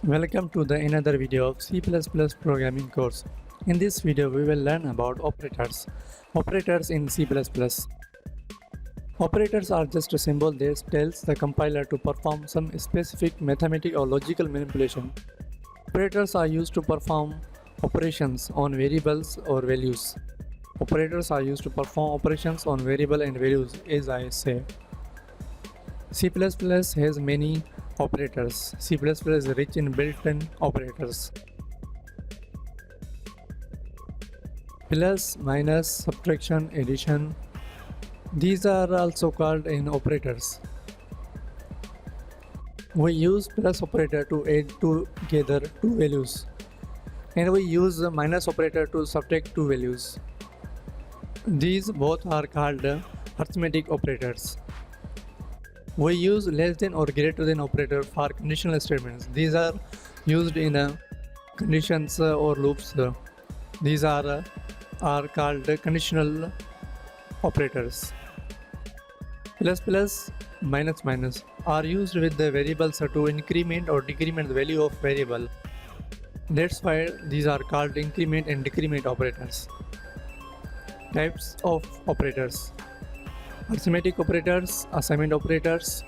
Welcome to the another video of C++ programming course. In this video we will learn about operators. Operators in C++. Operators are just a symbol that tells the compiler to perform some specific mathematical or logical manipulation. Operators are used to perform operations on variables or values. Operators are used to perform operations on variable and values, as I say. C++ has many operators. C++ is rich in built-in operators. Plus, minus, subtraction, addition. These are also called in operators. We use plus operator to add together two values, and we use the minus operator to subtract two values. These both are called arithmetic operators. We use less than or greater than operator for conditional statements. These are used in conditions or loops. These are called conditional operators. Plus plus, minus minus are used with the variables to increment or decrement the value of variable. That's why these are called increment and decrement operators. Types of operators: arithmetic operators, assignment operators,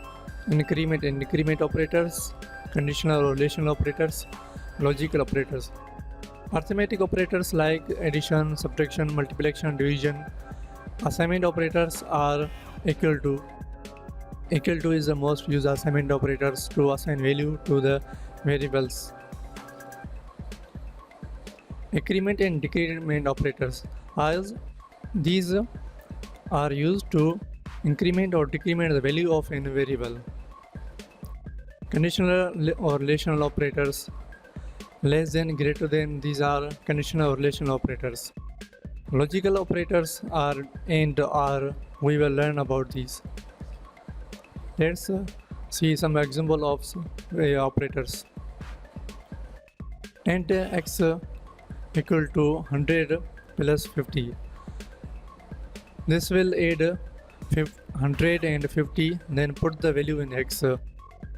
increment and decrement operators, conditional or relational operators, logical operators. Arithmetic operators like addition, subtraction, multiplication, division. Assignment operators are equal to. Equal to is the most used assignment operators to assign value to the variables. Increment and decrement operators, as these are used to increment or decrement the value of any variable. Conditional or relational operators, less than, greater than, these are conditional or relational operators. Logical operators are and are, we will learn about these. Let's see some example of operators. Int x equal to 100 plus 50. This will add 150, then put the value in x.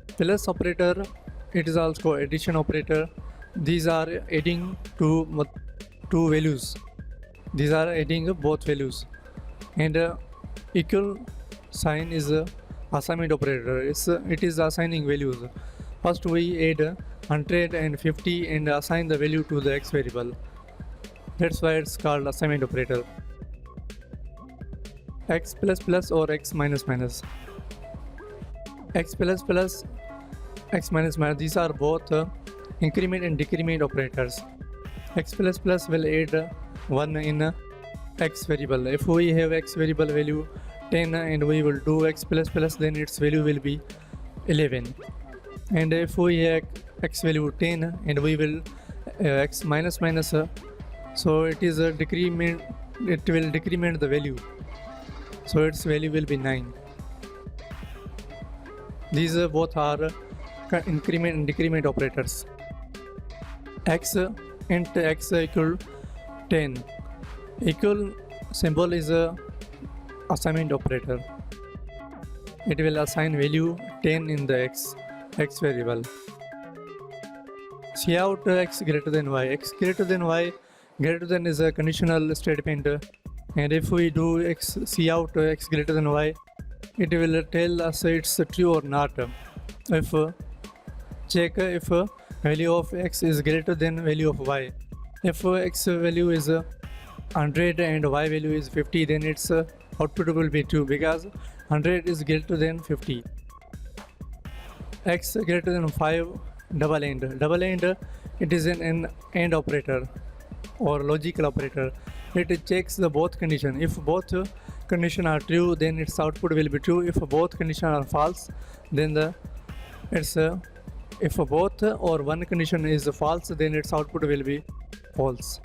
Plus operator, it is also addition operator. These are adding two values. These are adding both values. And equal sign is assignment operator. It is assigning values. First we add 150 and assign the value to the x variable. That's why it's called assignment operator. X plus plus or x minus minus. X plus plus, x minus minus, these are both increment and decrement operators. X plus plus will add 1 in x variable. If we have x variable value 10 and we will do x plus plus, then its value will be 11. And if we have x value 10 and we will x minus minus, so it is a decrement, it will decrement the value, so its value will be 9. These both are increment and decrement operators. X int x equal 10. Equal symbol is a assignment operator. It will assign value 10 in the x variable. Cout x greater than y. X greater than y, greater than is a conditional statement, and if we do cout x greater than y, it will tell us it's true or not. If check if value of x is greater than value of y. If x value is 100 and y value is 50, then its output will be true because 100 is greater than 50. X greater than 5, double AND. Double AND, it is an AND operator or logical operator. It checks the both condition. If both conditions are true, then its output will be true. If both conditions are false, then if both or one condition is false, then its output will be false.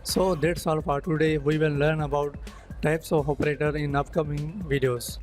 So that's all for today. We will learn about types of operator in upcoming videos.